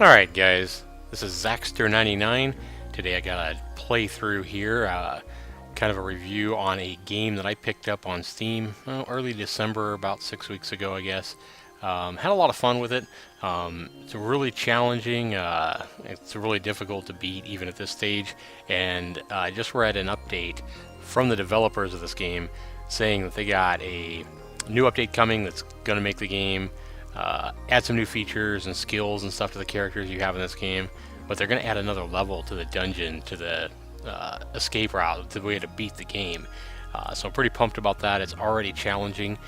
Alright guys, this is Zaxter99. Today I got a playthrough here, kind of a review on a game that I picked up on Steam early December, about 6 weeks ago I guess. Had a lot of fun with it. It's really challenging, it's really difficult to beat even at this stage, and I just read an update from the developers of this game saying that they got a new update coming that's going to make the game add some new features and skills and stuff to the characters you have in this game, but they're going to add another level to the dungeon, to the escape route, the way to beat the game. So I'm pretty pumped about that. It's already challenging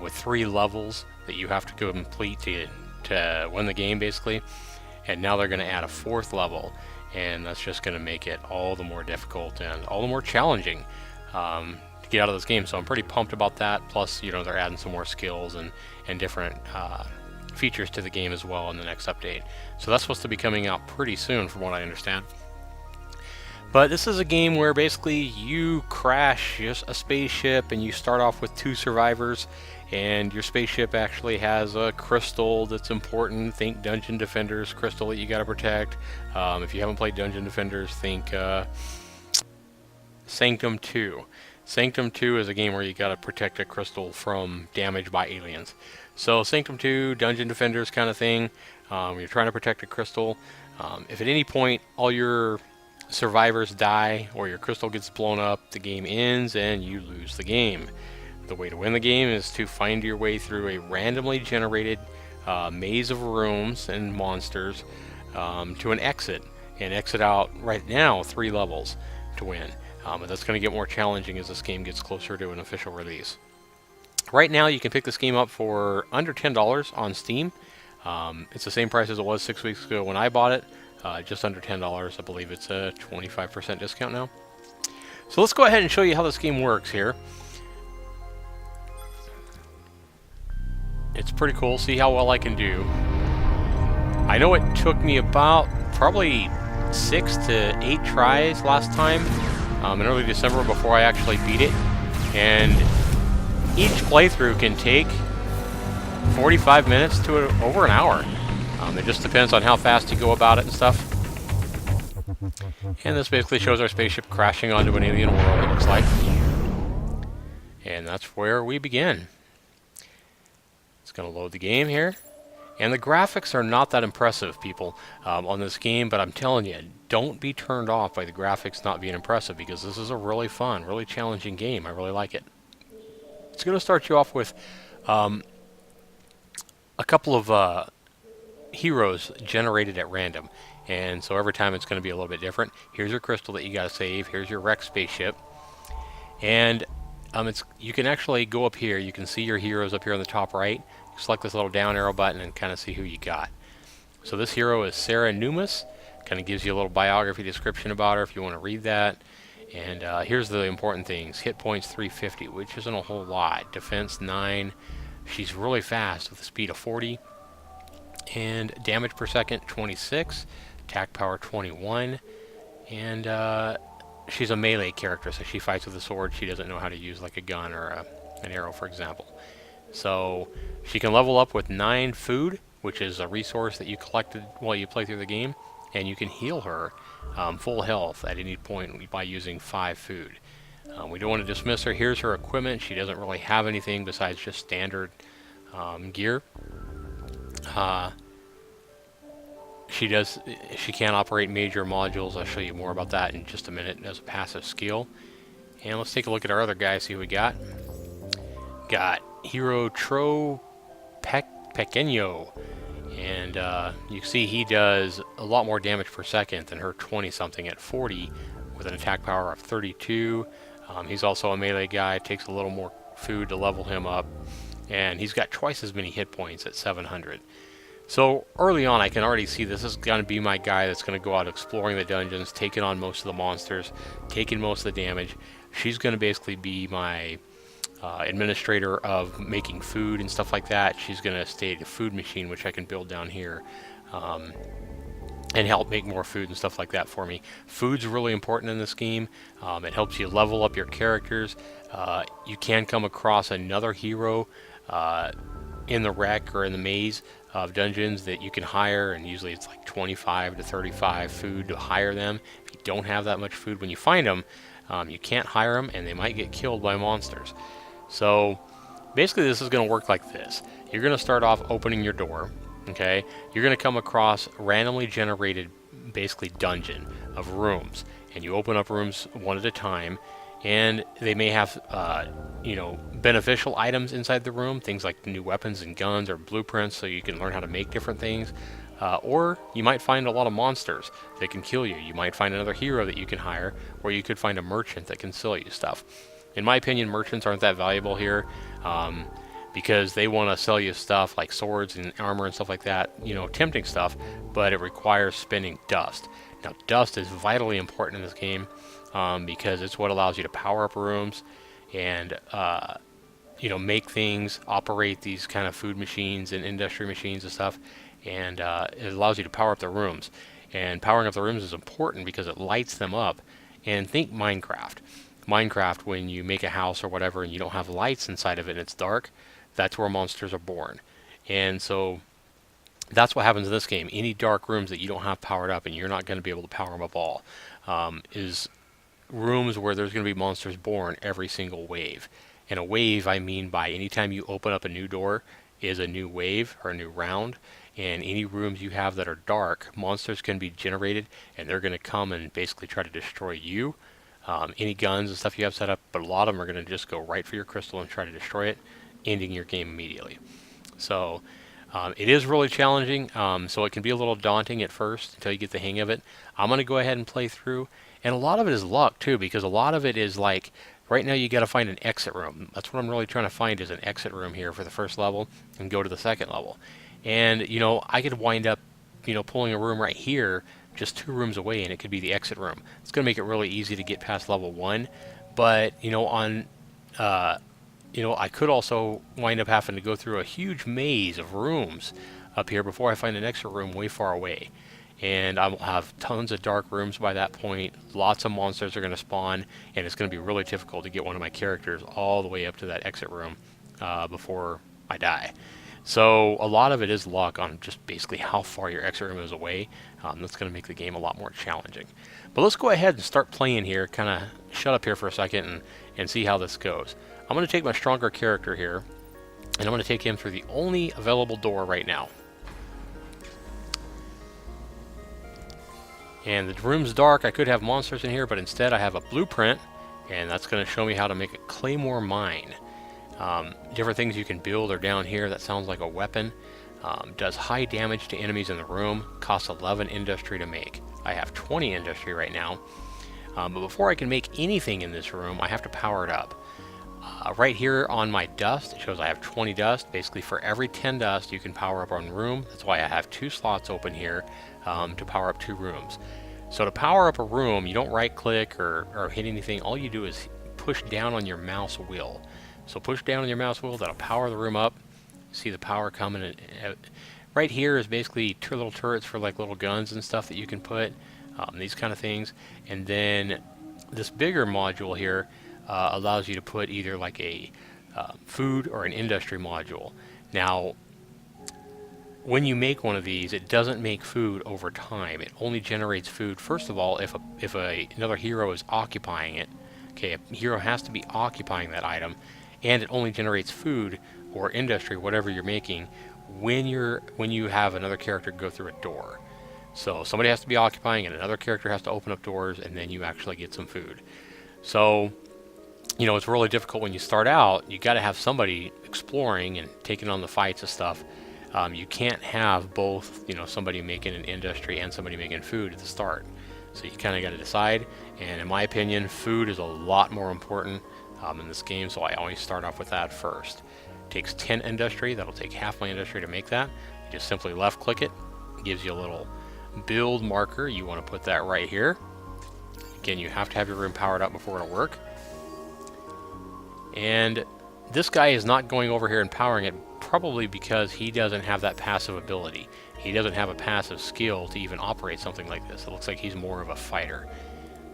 with 3 levels that you have to complete to win the game, basically. And now they're going to add a 4th level, and that's just going to make it all the more difficult and all the more challenging to get out of this game. So I'm pretty pumped about that. Plus, you know, they're adding some more skills and different features to the game as well in the next update. So that's supposed to be coming out pretty soon from what I understand. But this is a game where basically you crash a spaceship and you start off with 2 survivors, and your spaceship actually has a crystal that's important. Think Dungeon Defenders crystal that you gotta protect. If you haven't played Dungeon Defenders, think Sanctum 2. Sanctum 2 is a game where you gotta protect a crystal from damage by aliens. So Sanctum 2, Dungeon Defenders kind of thing. You're trying to protect a crystal. If at any point all your survivors die or your crystal gets blown up, the game ends and you lose the game. The way to win the game is to find your way through a randomly generated maze of rooms and monsters to an exit, and exit out right now 3 levels to win. But that's going to get more challenging as this game gets closer to an official release. Right now you can pick this game up for under $10 on Steam. It's the same price as it was 6 weeks ago when I bought it, just under $10. I believe it's a 25% discount now. So let's go ahead and show you how this game works here. It's pretty cool. See how well I can do. I know it took me about probably 6 to 8 tries last time in early December before I actually beat it, and each playthrough can take 45 minutes to over an hour. It just depends on how fast you go about it and stuff. And this basically shows our spaceship crashing onto an alien world, it looks like. And that's where we begin. It's going to load the game here. And the graphics are not that impressive, people, on this game, but I'm telling you, don't be turned off by the graphics not being impressive, because this is a really fun, really challenging game. I really like it. It's going to start you off with a couple of heroes generated at random, and so every time it's going to be a little bit different. Here's your crystal that you got to save. Here's your wrecked spaceship, and you can actually go up here. You can see your heroes up here on the top right. Select this little down arrow button and kind of see who you got. So this hero is Sarah Numas. Kind of gives you a little biography description about her if you want to read that. And here's the important things. Hit points 350, which isn't a whole lot. Defense 9. She's really fast with a speed of 40. And damage per second 26. Attack power 21. And she's a melee character, so she fights with a sword. She doesn't know how to use like a gun or an arrow, for example. So she can level up with 9 food, which is a resource that you collected while you play through the game, and you can heal her full health at any point by using 5 food. We don't want to dismiss her. Here's her equipment. She doesn't really have anything besides just standard gear. She can operate major modules. I'll show you more about that in just a minute as a passive skill. And let's take a look at our other guy, see who we got. Got Hero Tro Pequeño, and you can see he does a lot more damage per second than her 20-something at 40 with an attack power of 32. He's also a melee guy. It takes a little more food to level him up, and he's got twice as many hit points at 700. So early on I can already see this is going to be my guy that's going to go out exploring the dungeons, taking on most of the monsters, taking most of the damage. She's going to basically be my administrator of making food and stuff like that. She's going to stay at a food machine, which I can build down here, and help make more food and stuff like that for me. Food's really important in this game. It helps you level up your characters. You can come across another hero in the wreck or in the maze of dungeons that you can hire, and usually it's like 25 to 35 food to hire them. If you don't have that much food when you find them, you can't hire them, and they might get killed by monsters. So basically this is going to work like this. You're going to start off opening your door, okay? You're going to come across randomly generated, basically, dungeon of rooms, and you open up rooms one at a time, and they may have beneficial items inside the room, things like new weapons and guns or blueprints, so you can learn how to make different things. Or you might find a lot of monsters that can kill you. You might find another hero that you can hire, or you could find a merchant that can sell you stuff. In my opinion, merchants aren't that valuable here, because they want to sell you stuff like swords and armor and stuff like that, tempting stuff, but it requires spending dust. Now, dust is vitally important in this game, because it's what allows you to power up rooms and make things, operate these kind of food machines and industry machines and stuff, and it allows you to power up the rooms. And powering up the rooms is important because it lights them up. And think Minecraft. Minecraft, when you make a house or whatever and you don't have lights inside of it and it's dark, that's where monsters are born. And so that's what happens in this game. Any dark rooms that you don't have powered up, and you're not going to be able to power them up all, is rooms where there's going to be monsters born every single wave. And a wave, I mean by anytime you open up a new door is a new wave or a new round. And any rooms you have that are dark, monsters can be generated, and they're going to come and basically try to destroy you. Any guns and stuff you have set up, but a lot of them are going to just go right for your crystal and try to destroy it, ending your game immediately. So it is really challenging, so it can be a little daunting at first until you get the hang of it. I'm going to go ahead and play through, and a lot of it is luck too, because a lot of it is like, right now you got to find an exit room. That's what I'm really trying to find, is an exit room here for the first level and go to the second level. And I could wind up pulling a room right here just 2 rooms away, and it could be the exit room. It's going to make it really easy to get past level 1, but I could also wind up having to go through a huge maze of rooms up here before I find an exit room way far away. And I will have tons of dark rooms by that point. Lots of monsters are going to spawn, and it's going to be really difficult to get one of my characters all the way up to that exit room before I die. So a lot of it is luck on just basically how far your exit room is away. That's going to make the game a lot more challenging. But let's go ahead and start playing here, kind of shut up here for a second and see how this goes. I'm going to take my stronger character here, and I'm going to take him through the only available door right now. And the room's dark. I could have monsters in here, but instead I have a blueprint, and that's going to show me how to make a claymore mine. Different things you can build are down here. That sounds like a weapon. Does high damage to enemies in the room. Costs 11 industry to make. I have 20 industry right now. But before I can make anything in this room, I have to power it up. Right here on my dust, it shows I have 20 dust. Basically, for every 10 dust, you can power up one room. That's why I have 2 slots open here to power up 2 rooms. So to power up a room, you don't right-click or hit anything. All you do is push down on your mouse wheel. So push down on your mouse wheel, that'll power the room up. See the power coming. Right here is basically 2 little turrets for like little guns and stuff that you can put, these kind of things. And then this bigger module here allows you to put either like a food or an industry module. Now, when you make one of these, it doesn't make food over time. It only generates food, first of all, if another hero is occupying it. Okay, a hero has to be occupying that item. And it only generates food or industry, whatever you're making, when you have another character go through a door. So somebody has to be occupying, and another character has to open up doors, and then you actually get some food. So, it's really difficult when you start out. You got to have somebody exploring and taking on the fights and stuff. You can't have both, somebody making an industry and somebody making food at the start. So you kind of got to decide. And in my opinion, food is a lot more important in this game, so I always start off with that first. It takes 10 industry. That'll take half my industry to make that. You just simply left click it. It gives you a little build marker. You want to put that right here. Again, you have to have your room powered up before it'll work. And this guy is not going over here and powering it, probably because he doesn't have that passive ability. He doesn't have a passive skill to even operate something like this. It looks like he's more of a fighter.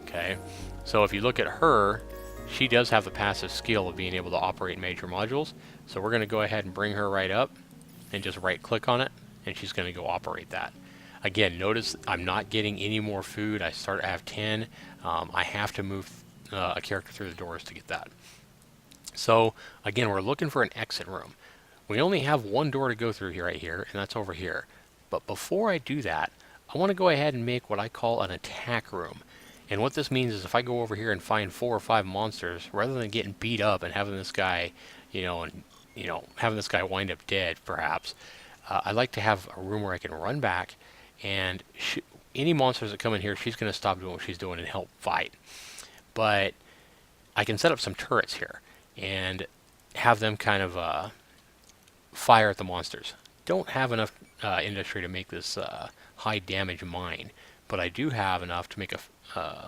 Okay, so if you look at her, she does have the passive skill of being able to operate major modules. So we're going to go ahead and bring her right up and just right click on it and she's going to go operate that. Again, notice I'm not getting any more food. I have 10. I have to move a character through the doors to get that. So again, we're looking for an exit room. We only have one door to go through here, right here, and that's over here. But before I do that, I want to go ahead and make what I call an attack room. And what this means is if I go over here and find 4 or 5 monsters, rather than getting beat up and having this guy, having this guy wind up dead, perhaps, I like to have a room where I can run back, and any monsters that come in here, she's going to stop doing what she's doing and help fight. But I can set up some turrets here and have them kind of fire at the monsters. Don't have enough industry to make this high damage mine, but I do have enough to make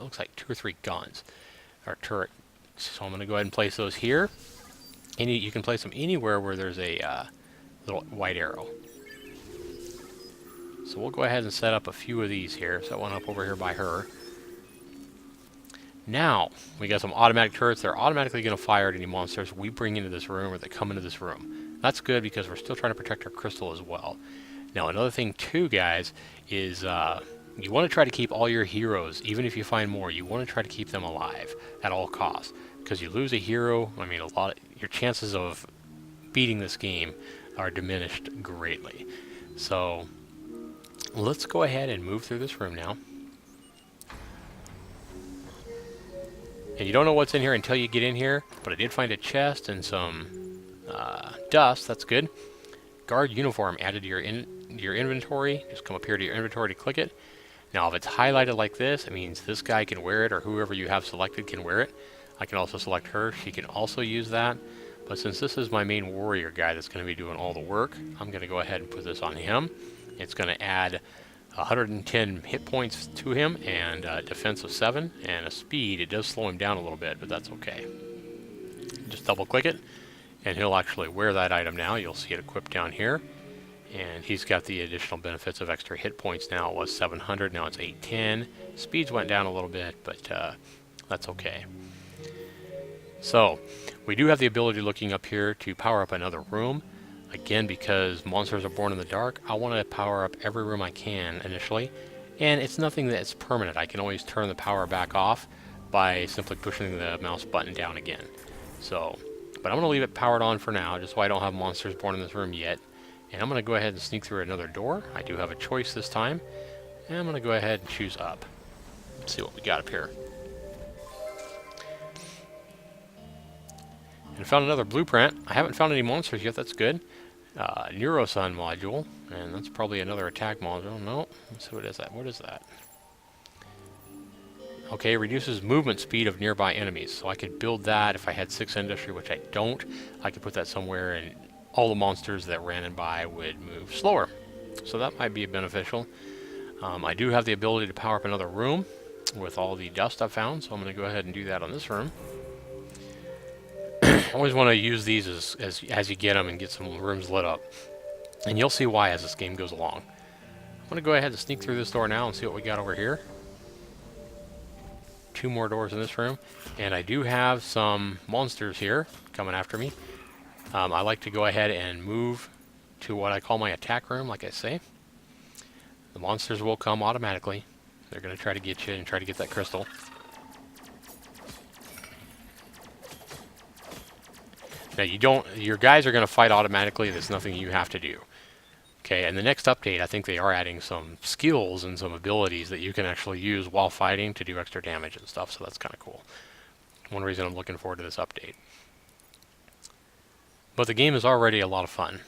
looks like 2 or 3 guns or turrets. So I'm going to go ahead and place those here. And you can place them anywhere where there's a little white arrow. So we'll go ahead and set up a few of these here. Set one up over here by her. Now, we got some automatic turrets. They're automatically going to fire at any monsters we bring into this room or that come into this room. That's good because we're still trying to protect our crystal as well. Now, another thing too, guys, is you want to try to keep all your heroes, even if you find more, you want to try to keep them alive at all costs. Because you lose a hero, I mean, your chances of beating this game are diminished greatly. So, let's go ahead and move through this room now. And you don't know what's in here until you get in here, but I did find a chest and some dust. That's good. Guard uniform added to your inventory. Just come up here to your inventory to click it. Now, if it's highlighted like this, it means this guy can wear it, or whoever you have selected can wear it. I can also select her. She can also use that. But since this is my main warrior guy that's going to be doing all the work, I'm going to go ahead and put this on him. It's going to add 110 hit points to him, and defense of 7, and a speed. It does slow him down a little bit, but that's okay. Just double click it, and he'll actually wear that item now. You'll see it equipped down here. And he's got the additional benefits of extra hit points now. It was 700, now it's 810. Speeds went down a little bit, but that's okay. So, we do have the ability looking up here to power up another room. Again, because monsters are born in the dark, I want to power up every room I can initially. And it's nothing that's permanent. I can always turn the power back off by simply pushing the mouse button down again. So, but I'm going to leave it powered on for now, just so I don't have monsters born in this room yet. And I'm going to go ahead and sneak through another door. I do have a choice this time. And I'm going to go ahead and choose up. Let's see what we got up here. And found another blueprint. I haven't found any monsters yet. That's good. Neurosun module. And that's probably another attack module. No. Let's see what is that. What is that? Okay, reduces movement speed of nearby enemies. So I could build that if I had 6 industry, which I don't. I could put that somewhere and all the monsters that ran by would move slower. So that might be beneficial. I do have the ability to power up another room with all the dust I've found, so I'm going to go ahead and do that on this room. I always want to use these as you get them and get some rooms lit up. And you'll see why as this game goes along. I'm going to go ahead and sneak through this door now and see what we got over here. 2 more doors in this room. And I do have some monsters here coming after me. I like to go ahead and move to what I call my attack room, like I say. The monsters will come automatically. They're going to try to get you and try to get that crystal. Now your guys are going to fight automatically. There's nothing you have to do. Okay, and the next update, I think they are adding some skills and some abilities that you can actually use while fighting to do extra damage and stuff, so that's kind of cool. One reason I'm looking forward to this update. But the game is already a lot of fun.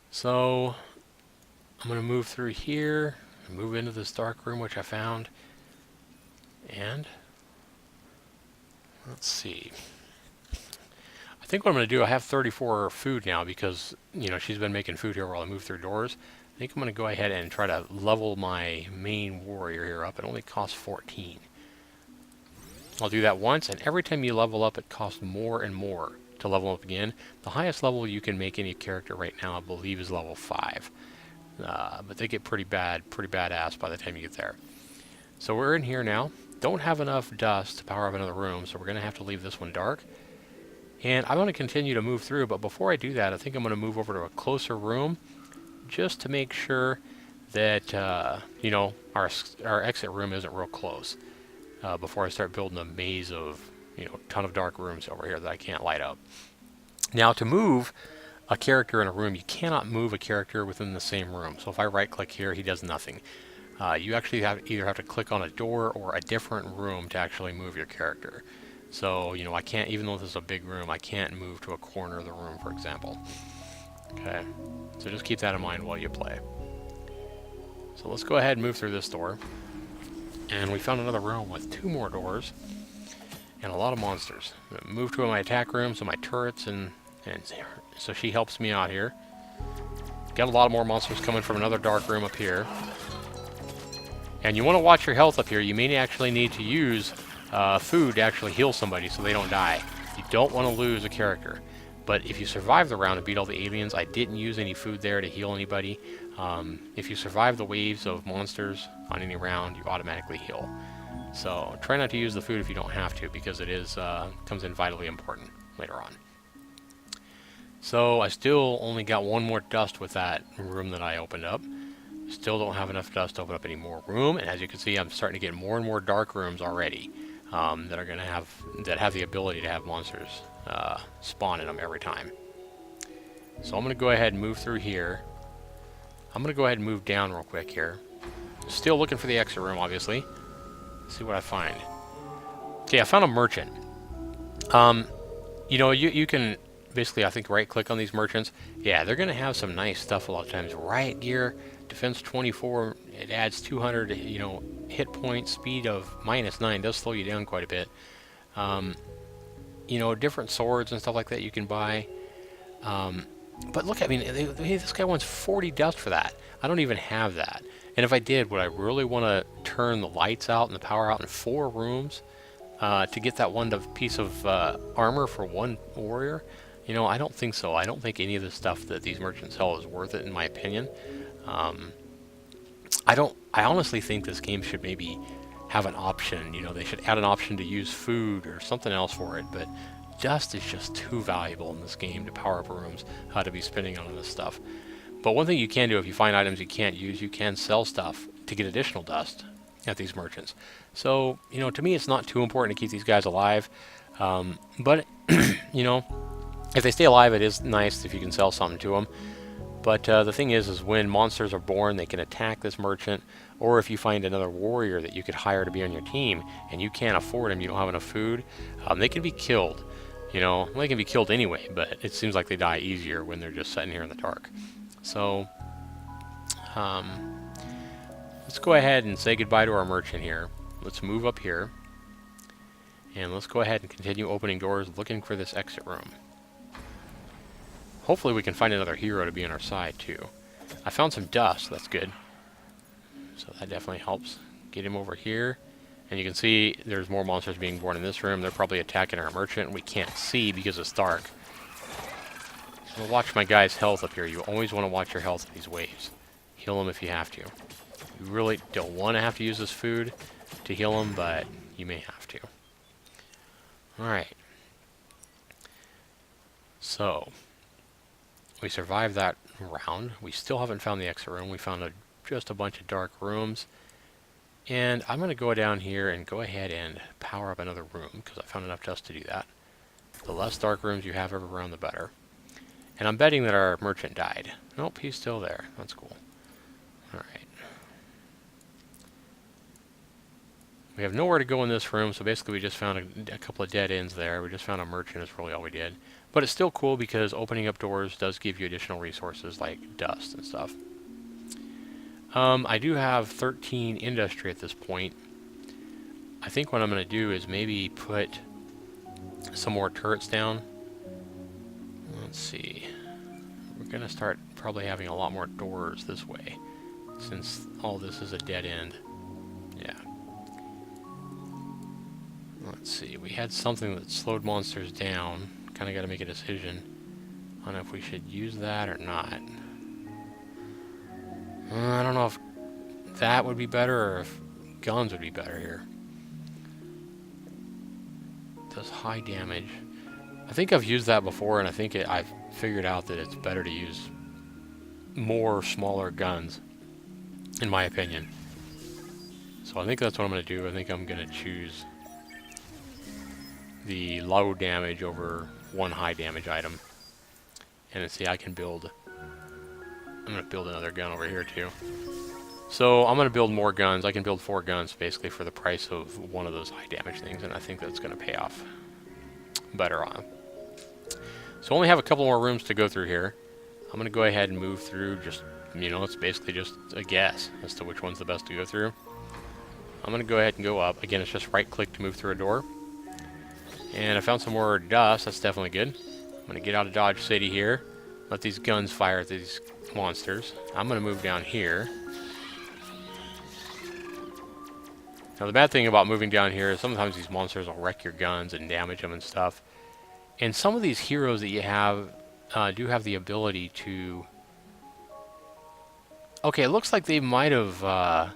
So, I'm going to move through here, move into this dark room which I found, and let's see. I think what I'm going to do, I have 34 food now because, she's been making food here while I move through doors. I think I'm going to go ahead and try to level my main warrior here up. It only costs 14. I'll do that once, and every time you level up, it costs more and more to level up again. The highest level you can make any character right now, I believe, is level 5. But they get pretty badass by the time you get there. So we're in here now. Don't have enough dust to power up another room, so we're going to have to leave this one dark. And I want to continue to move through, but before I do that, I think I'm going to move over to a closer room just to make sure that you know, our exit room isn't real close before I start building a maze of, you know, a ton of dark rooms over here that I can't light up. Now, to move a character in a room, you cannot move a character within the same room. So if I right click here, he does nothing. You actually either have to click on a door or a different room to actually move your character. So, you know, I can't, even though this is a big room, I can't move to a corner of the room, for example. Okay, so just keep that in mind while you play. So let's go ahead and move through this door. And we found another room with 2 more doors and a lot of monsters. Move to my attack room, so my turrets, and so she helps me out here. Got a lot more monsters coming from another dark room up here. And you want to watch your health up here. You may actually need to use food to actually heal somebody so they don't die. You don't want to lose a character. But if you survive the round and beat all the aliens, I didn't use any food there to heal anybody. If you survive the waves of monsters on any round, you automatically heal. So try not to use the food if you don't have to, because it is comes in vitally important later on. So I still only got 1 more dust with that room that I opened up. Still don't have enough dust to open up any more room, and as you can see, I'm starting to get more and more dark rooms already that are going to have the ability to have monsters spawn in them every time. So I'm going to go ahead and move through here. I'm going to go ahead and move down real quick here. Still looking for the exit room, obviously. Let's see what I find. Okay, I found a merchant. You know, you can basically, I think, right-click on these merchants. Yeah, they're going to have some nice stuff a lot of times. Riot gear, defense 24, it adds 200, you know, hit points, speed of -9, does slow you down quite a bit. You know, different swords and stuff like that you can buy. But look, I mean, this guy wants 40 dust for that. I don't even have that. And if I did, would I really want to turn the lights out and the power out in 4 rooms to get that one piece of armor for 1 warrior? You know, I don't think so. I don't think any of the stuff that these merchants sell is worth it, in my opinion. I honestly think this game should maybe have an option. You know, they should add an option to use food or something else for it, but dust is just too valuable in this game to power up rooms, to be spending on this stuff. But one thing you can do, if you find items you can't use, you can sell stuff to get additional dust at these merchants. So, you know, to me, it's not too important to keep these guys alive. But, you know, if they stay alive, it is nice if you can sell something to them. But the thing is when monsters are born, they can attack this merchant, or if you find another warrior that you could hire to be on your team, and you can't afford him, you don't have enough food, they can be killed. You know, well, they can be killed anyway, but it seems like they die easier when they're just sitting here in the dark. So, let's go ahead and say goodbye to our merchant here. Let's move up here, and let's go ahead and continue opening doors, looking for this exit room. Hopefully we can find another hero to be on our side, too. I found some dust, that's good. So that definitely helps. Get him over here. And you can see there's more monsters being born in this room. They're probably attacking our merchant. We can't see because it's dark. So watch my guy's health up here. You always want to watch your health in these waves. Heal him if you have to. You really don't want to have to use this food to heal him, but you may have to. Alright. So, we survived that round. We still haven't found the exit room. We found just a bunch of dark rooms. And I'm going to go down here and go ahead and power up another room, because I found enough dust to do that. The less dark rooms you have every round, the better. And I'm betting that our merchant died. Nope, he's still there. That's cool. Alright. We have nowhere to go in this room, so basically we just found a couple of dead ends there. We just found a merchant is really all we did. But it's still cool because opening up doors does give you additional resources like dust and stuff. I do have 13 industry at this point. I think what I'm going to do is maybe put some more turrets down. Let's see. We're going to start probably having a lot more doors this way, since all this is a dead end. Yeah. Let's see. We had something that slowed monsters down. Kind of got to make a decision on if we should use that or not. I don't know if that would be better or if guns would be better here. It does high damage. I think I've used that before, and I think I've figured out that it's better to use more smaller guns, in my opinion. So I think that's what I'm going to do. I think I'm going to choose the low damage over one high damage item. And then see, I can build... I'm going to build another gun over here too. So I'm going to build more guns. I can build 4 guns basically for the price of one of those high damage things, and I think that's going to pay off better on. So I only have a couple more rooms to go through here. I'm going to go ahead and move through. Just, you know, it's basically just a guess as to which one's the best to go through. I'm going to go ahead and go up. Again, it's just right click to move through a door. And I found some more dust. That's definitely good. I'm going to get out of Dodge City here. Let these guns fire at these monsters. I'm going to move down here. Now the bad thing about moving down here is sometimes these monsters will wreck your guns and damage them and stuff. And some of these heroes that you have do have the ability to... Okay, it looks like they might have...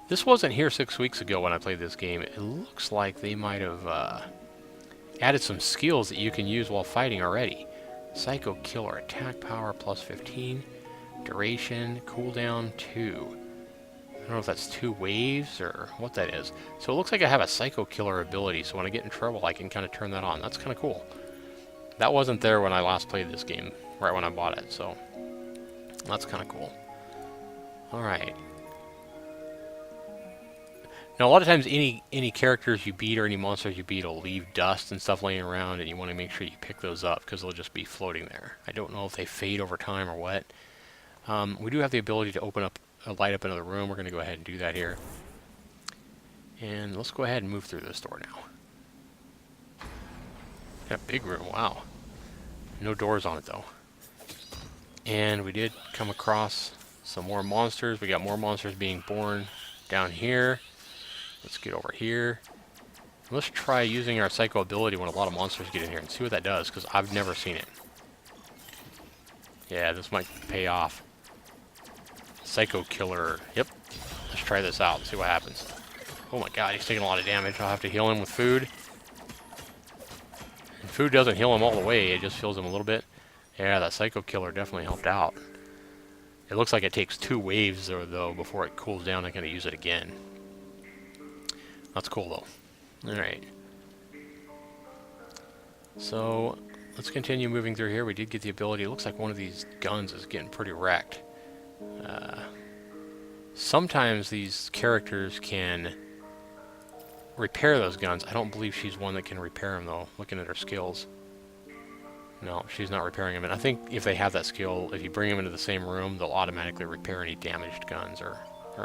This wasn't here 6 weeks ago when I played this game. It looks like they might have added some skills that you can use while fighting already. Psycho Killer, attack power plus 15, duration, cooldown 2. I don't know if that's 2 waves or what that is. So it looks like I have a Psycho Killer ability, so when I get in trouble I can kind of turn that on. That's kind of cool. That wasn't there when I last played this game, right when I bought it, so that's kind of cool. Alright. Now a lot of times any characters you beat or any monsters you beat will leave dust and stuff laying around, and you want to make sure you pick those up because they'll just be floating there. I don't know if they fade over time or what. We do have the ability to open up, light up another room. We're going to go ahead and do that here. And let's go ahead and move through this door now. Yeah, big room, wow. No doors on it though. And we did come across some more monsters. We got more monsters being born down here. Let's get over here. Let's try using our Psycho ability when a lot of monsters get in here and see what that does, because I've never seen it. Yeah, this might pay off. Psycho Killer. Yep. Let's try this out and see what happens. Oh my god, he's taking a lot of damage. I'll have to heal him with food. And food doesn't heal him all the way, it just heals him a little bit. Yeah, that Psycho Killer definitely helped out. It looks like it takes 2 waves though before it cools down. I'm going to use it again. That's cool though. Alright. So, let's continue moving through here. We did get the ability. It looks like one of these guns is getting pretty wrecked. Sometimes these characters can repair those guns. I don't believe she's one that can repair them though, looking at her skills. No, she's not repairing them. And I think if they have that skill, if you bring them into the same room, they'll automatically repair any damaged guns or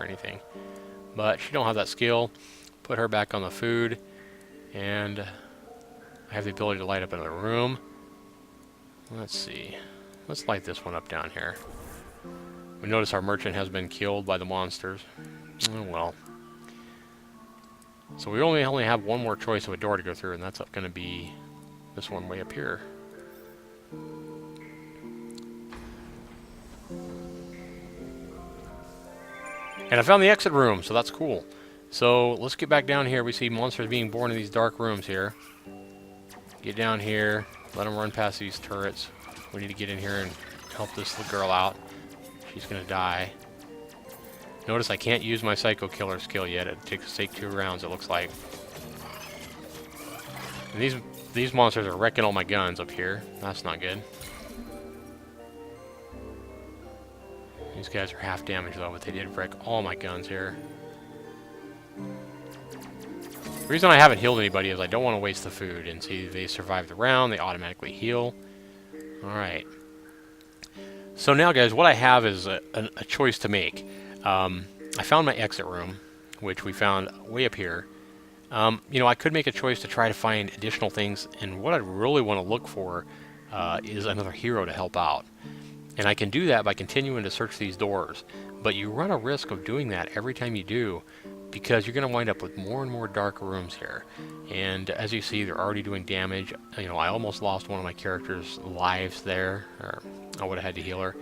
anything. But she don't have that skill. Put her back on the food. And I have the ability to light up another room. Let's see. Let's light this one up down here. We notice our merchant has been killed by the monsters. Oh well. So we only have one more choice of a door to go through, and that's going to be this one way up here. And I found the exit room, so that's cool. So let's get back down here. We see monsters being born in these dark rooms here. Get down here, let them run past these turrets. We need to get in here and help this little girl out. She's gonna die. Notice I can't use my Psycho Killer skill yet. It takes 2 rounds, it looks like. And these monsters are wrecking all my guns up here. That's not good. These guys are half damaged though, but they did wreck all my guns here. The reason I haven't healed anybody is I don't want to waste the food. And see, they survive the round, they automatically heal. Alright. So now guys, what I have is a choice to make. I found my exit room, which we found way up here. You know, I could make a choice to try to find additional things, and what I really want to look for is another hero to help out. And I can do that by continuing to search these doors. But you run a risk of doing that every time you do, because you're going to wind up with more and more dark rooms here. And as you see, they're already doing damage. You know, I almost lost one of my character's lives there, or I would have had to heal her.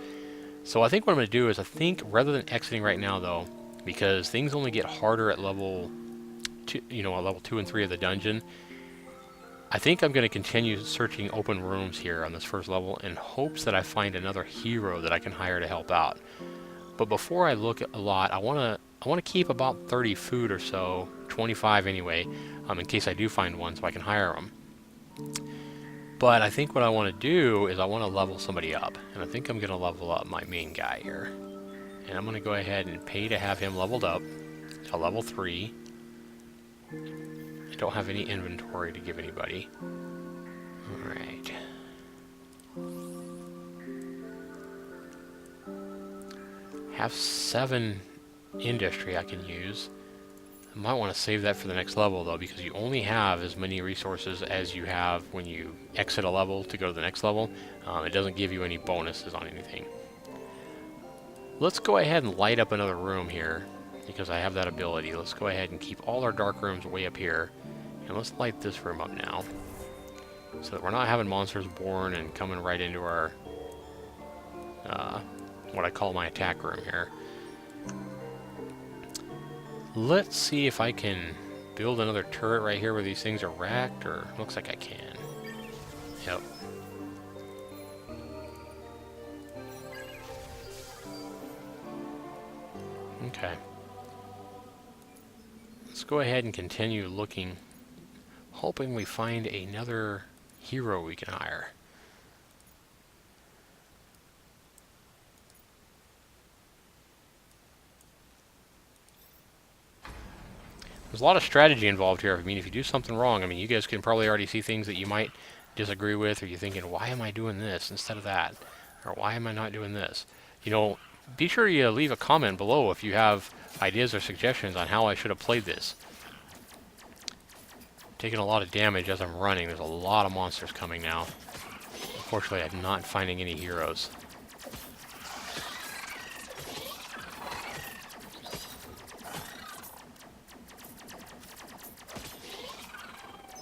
So I think what I'm going to do is, I think rather than exiting right now though, because things only get harder at level 2, you know, at level 2 and 3 of the dungeon, I think I'm going to continue searching open rooms here on this first level in hopes that I find another hero that I can hire to help out. But before I look at a lot, I want to keep about 30 food or so, 25 anyway, in case I do find one so I can hire them. But I think what I want to do is I want to level somebody up, and I think I'm going to level up my main guy here. And I'm going to go ahead and pay to have him leveled up to level 3. I don't have any inventory to give anybody. Alright. Have 7 industry I can use. I might want to save that for the next level though, because you only have as many resources as you have when you exit a level to go to the next level. It doesn't give you any bonuses on anything. Let's go ahead and light up another room here, because I have that ability. Let's go ahead and keep all our dark rooms way up here. And let's light this room up now, so that we're not having monsters born and coming right into our, what I call my attack room here. Let's see if I can build another turret right here where these things are racked, or looks like I can. Yep. Okay. Let's go ahead and continue looking, hoping we find another hero we can hire. There's a lot of strategy involved here. I mean, if you do something wrong, I mean, you guys can probably already see things that you might disagree with, or you're thinking, why am I doing this instead of that? Or why am I not doing this? You know, be sure you leave a comment below if you have ideas or suggestions on how I should have played this. Taking a lot of damage as I'm running. There's a lot of monsters coming now. Unfortunately, I'm not finding any heroes.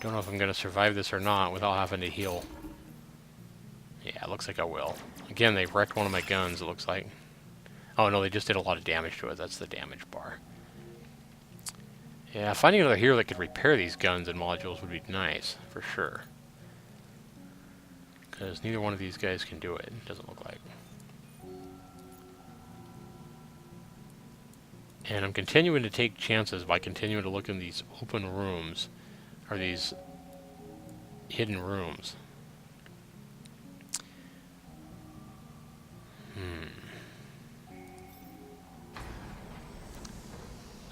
Don't know if I'm going to survive this or not without having to heal. Yeah, it looks like I will. Again, they wrecked one of my guns, it looks like. Oh no, they just did a lot of damage to it. That's the damage bar. Yeah, finding another hero that could repair these guns and modules would be nice, for sure. Because neither one of these guys can do it, doesn't look like. And I'm continuing to take chances by continuing to look in these open rooms, or these hidden rooms.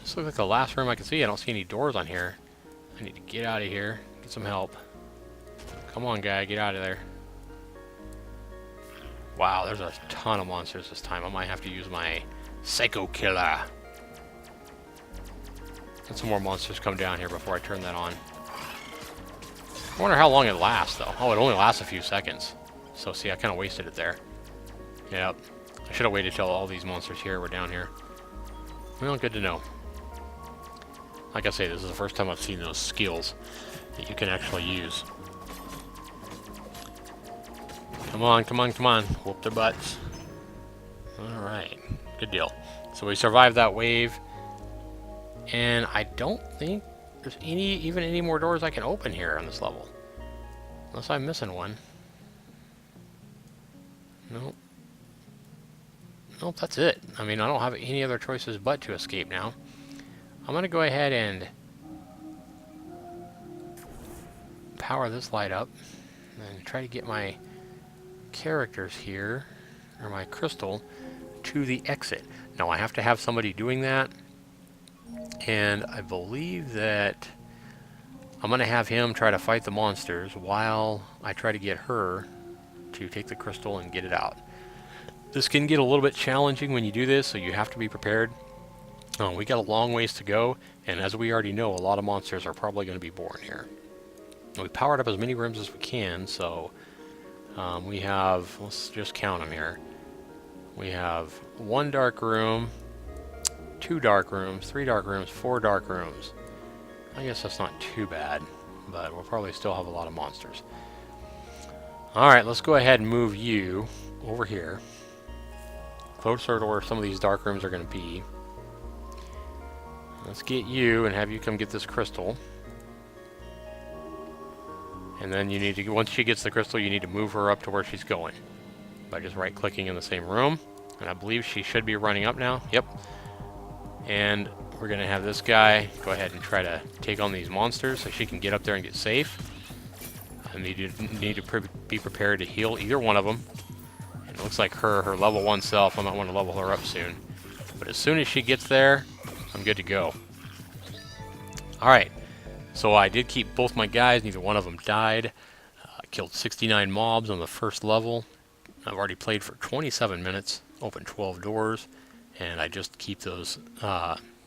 This looks like the last room I can see. I don't see any doors on here. I need to get out of here, get some help. Come on, guy, get out of there. Wow, there's a ton of monsters this time. I might have to use my Psycho Killer. Let some more monsters come down here before I turn that on. I wonder how long it lasts, though. Oh, it only lasts a few seconds. So, see, I kind of wasted it there. Yep. I should have waited till all these monsters here were down here. Well, good to know. Like I say, this is the first time I've seen those skills that you can actually use. Come on, come on, come on. Whoop their butts. Alright. Good deal. So we survived that wave. And I don't think there's even any more doors I can open here on this level. Unless I'm missing one. Nope. Nope, that's it. I mean, I don't have any other choices but to escape now. I'm going to go ahead and power this light up and try to get my characters here, or my crystal, to the exit. Now, I have to have somebody doing that, and I believe that I'm going to have him try to fight the monsters while I try to get her to take the crystal and get it out. This can get a little bit challenging when you do this, so you have to be prepared. We got a long ways to go, and as we already know, a lot of monsters are probably going to be born here. We powered up as many rooms as we can, so we have, let's just count them here. We have 1 dark room, 2 dark rooms, 3 dark rooms, 4 dark rooms. I guess that's not too bad, but we'll probably still have a lot of monsters. Alright, let's go ahead and move you over here, closer to where some of these dark rooms are going to be. Let's get you and have you come get this crystal. And then you need to, once she gets the crystal, you need to move her up to where she's going by just right-clicking in the same room. And I believe she should be running up now. Yep. And we're going to have this guy go ahead and try to take on these monsters so she can get up there and get safe. I need to be prepared to heal either one of them. And it looks like her level 1 self, I might want to level her up soon. But as soon as she gets there, I'm good to go. Alright, so I did keep both my guys, neither one of them died. I killed 69 mobs on the first level. I've already played for 27 minutes, opened 12 doors, and I just keep those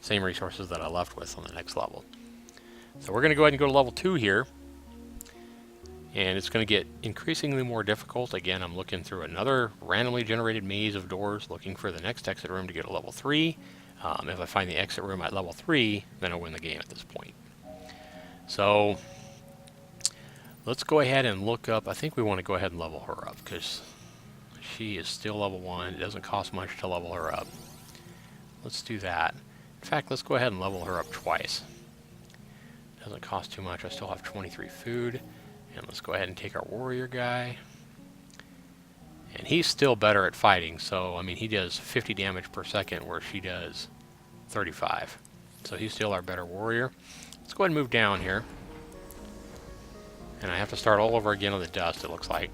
same resources that I left with on the next level. So we're going to go ahead and go to level 2 here. And it's going to get increasingly more difficult. Again, I'm looking through another randomly generated maze of doors, looking for the next exit room to get to level 3. If I find the exit room at level 3, then I'll win the game at this point. So let's go ahead and look up. I think we want to go ahead and level her up because she is still level 1. It doesn't cost much to level her up. Let's do that. In fact, let's go ahead and level her up twice. Doesn't cost too much. I still have 23 food. And let's go ahead and take our warrior guy. And he's still better at fighting, so, I mean, he does 50 damage per second where she does 35. So he's still our better warrior. Let's go ahead and move down here. And I have to start all over again on the dust, it looks like.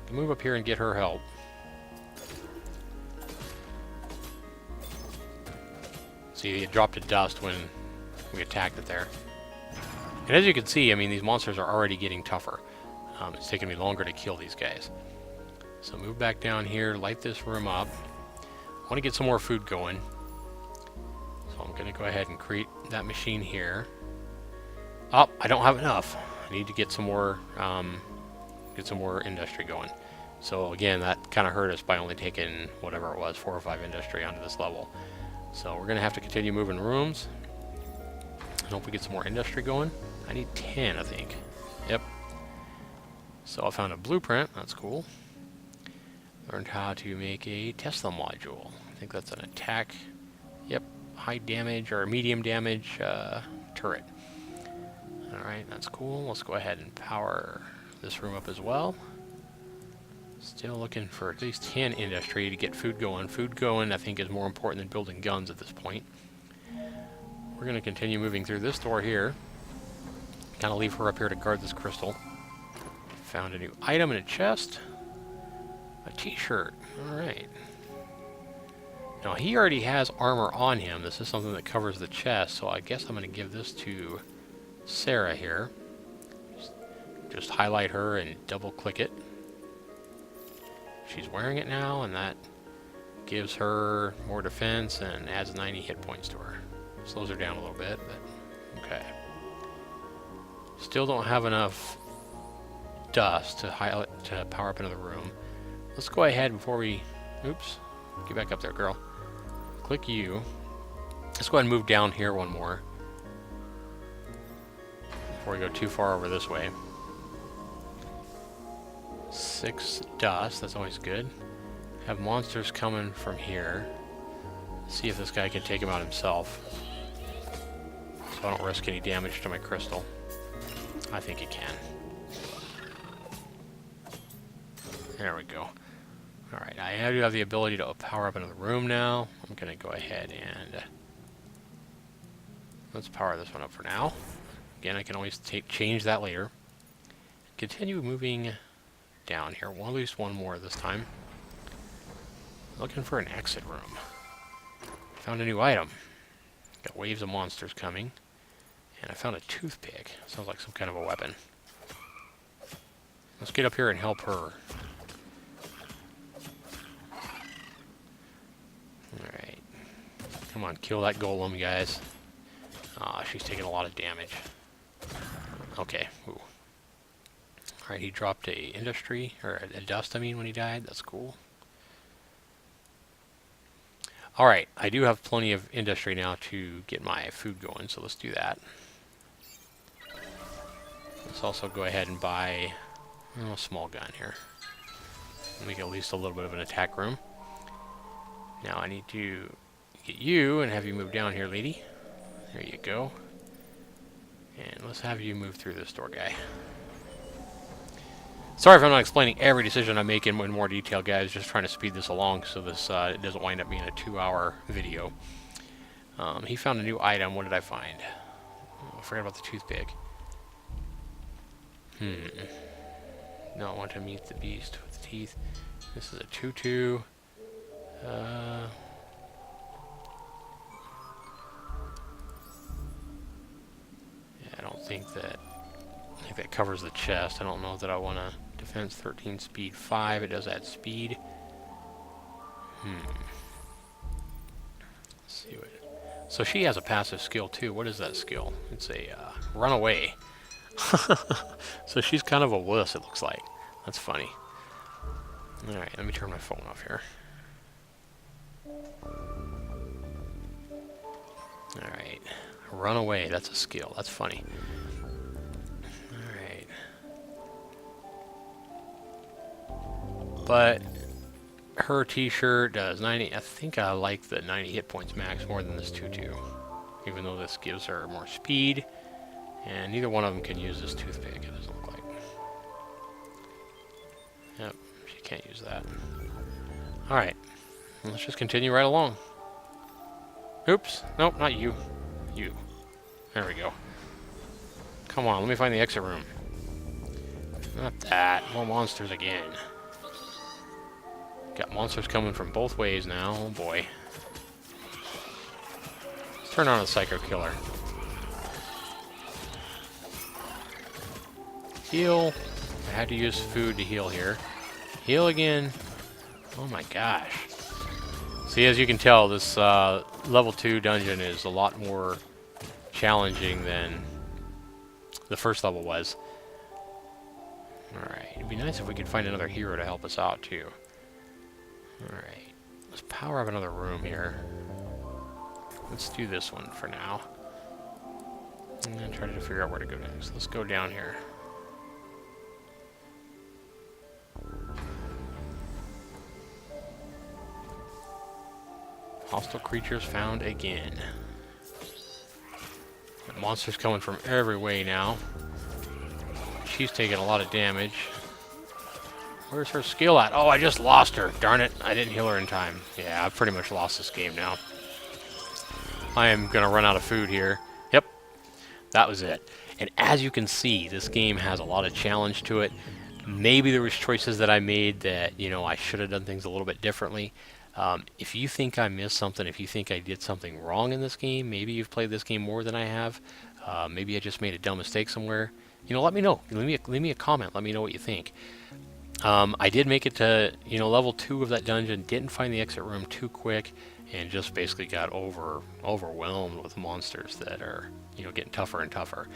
Move up here and get her help. See, it dropped to dust when we attacked it there. And as you can see, I mean, these monsters are already getting tougher. It's taking me longer to kill these guys. So move back down here, light this room up. I want to get some more food going. So I'm going to go ahead and create that machine here. Oh, I don't have enough. I need to get some more industry going. So again, that kind of hurt us by only taking whatever it was, 4 or 5 industry onto this level. So we're going to have to continue moving rooms. I hope we get some more industry going. I need 10, I think. Yep. So I found a blueprint. That's cool. Learned how to make a Tesla module. I think that's an attack. Yep. High damage or medium damage turret. Alright, that's cool. Let's go ahead and power this room up as well. Still looking for at least 10 industry to get food going. Food going, I think, is more important than building guns at this point. We're going to continue moving through this door here. Kind of leave her up here to guard this crystal. Found a new item in a chest. A t-shirt. Alright. Now, he already has armor on him. This is something that covers the chest, so I guess I'm going to give this to Sarah here. Just highlight her and double-click it. She's wearing it now, and that gives her more defense and adds 90 hit points to her. Slows her down a little bit, but okay. Still don't have enough dust to power up another room. Let's go ahead before we... Oops. Get back up there, girl. Click you. Let's go ahead and move down here one more. Before we go too far over this way. 6 dust. That's always good. Have monsters coming from here. See if this guy can take him out himself. So I don't risk any damage to my crystal. I think it can. There we go. Alright, I do have the ability to power up another room now. I'm going to go ahead and... let's power this one up for now. Again, I can always change that later. Continue moving down here. Well, at least one more this time. Looking for an exit room. Found a new item. Got waves of monsters coming. And I found a toothpick. Sounds like some kind of a weapon. Let's get up here and help her. Alright. Come on, kill that golem, guys. Ah, she's taking a lot of damage. Okay. Ooh. Alright, he dropped a industry, or a dust, I mean, when he died. That's cool. Alright, I do have plenty of industry now to get my food going, so let's do that. Let's also go ahead and buy a small gun here. Make at least a little bit of an attack room. Now I need to get you and have you move down here, lady. There you go. And let's have you move through this door, guy. Sorry if I'm not explaining every decision I make in more detail, guys. Just trying to speed this along so this it doesn't wind up being a 2-hour video. He found a new item. What did I find? Oh, I forgot about the toothpick. No, I want to meet the beast with the teeth. This is a 2-2. Yeah, I don't think that. I think that covers the chest. I don't know that I want to. Defense 13, speed 5. It does add speed. Let's see what. So she has a passive skill too. What is that skill? It's a run away. So she's kind of a wuss, it looks like. That's funny. Alright, let me turn my phone off here. Alright. Run away, that's a skill. That's funny. Alright. But her t-shirt does 90. I think I like the 90 hit points max more than this 2-2. Even though this gives her more speed. And neither one of them can use this toothpick, it doesn't look like. Yep, she can't use that. Alright, let's just continue right along. Oops, nope, not you. You. There we go. Come on, let me find the exit room. Not that, more monsters again. Got monsters coming from both ways now, oh boy. Let's turn on a Psycho Killer. Heal. I had to use food to heal here. Heal again. Oh my gosh. See, as you can tell, this level 2 dungeon is a lot more challenging than the first level was. Alright, it'd be nice if we could find another hero to help us out too. Alright, let's power up another room here. Let's do this one for now. And then try to figure out where to go next. Let's go down here. Hostile creatures found again. The monster's coming from every way now. She's taking a lot of damage. Where's her skill at? Oh, I just lost her. Darn it. I didn't heal her in time. Yeah, I've pretty much lost this game now. I am going to run out of food here. Yep. That was it. And as you can see, this game has a lot of challenge to it. Maybe there was choices that I made that, you know, I should have done things a little bit differently. If you think I missed something, if you think I did something wrong in this game, maybe you've played this game more than I have, maybe I just made a dumb mistake somewhere, you know, let me know. Leave me a comment. Let me know what you think. I did make it to, you know, level 2 of that dungeon, didn't find the exit room too quick, and just basically got overwhelmed with monsters that are, you know, getting tougher and tougher.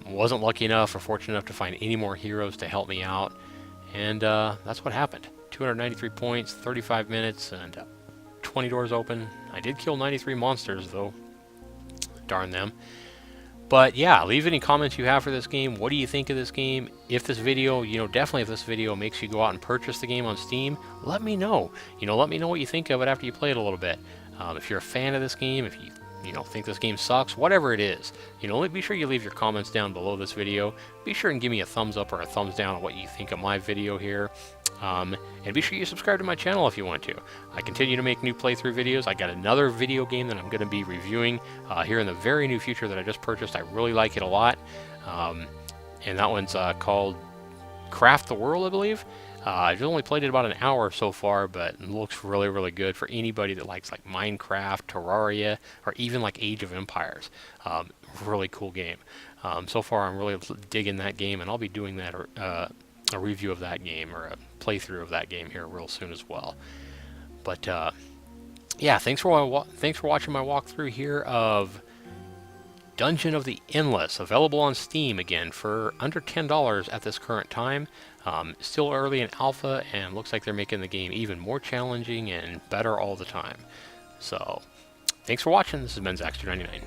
Wasn't lucky enough or fortunate enough to find any more heroes to help me out, and that's what happened. 293 points, 35 minutes, and 20 doors open. I did kill 93 monsters, though. Darn them. But yeah, leave any comments you have for this game. What do you think of this game? If this video, you know, definitely if this video makes you go out and purchase the game on Steam, let me know. You know, let me know what you think of it after you play it a little bit. If you're a fan of this game, if you know, think this game sucks, whatever it is, you know, be sure you leave your comments down below this video. Be sure and give me a thumbs up or a thumbs down on what you think of my video here. And be sure you subscribe to my channel if you want to. I continue to make new playthrough videos. I got another video game that I'm going to be reviewing here in the very near future that I just purchased. I really like it a lot. And that one's called Craft the World, I believe. I've only played it about an hour so far, but it looks really, really good for anybody that likes like Minecraft, Terraria, or even like Age of Empires. Really cool game. So far, I'm really digging that game, and I'll be doing that a review of that game or a playthrough of that game here real soon as well. But yeah, thanks for watching my walkthrough here of Dungeon of the Endless, available on Steam again for under $10 at this current time. Still early in alpha, and looks like they're making the game even more challenging and better all the time. So, thanks for watching. This has been Zaxter99.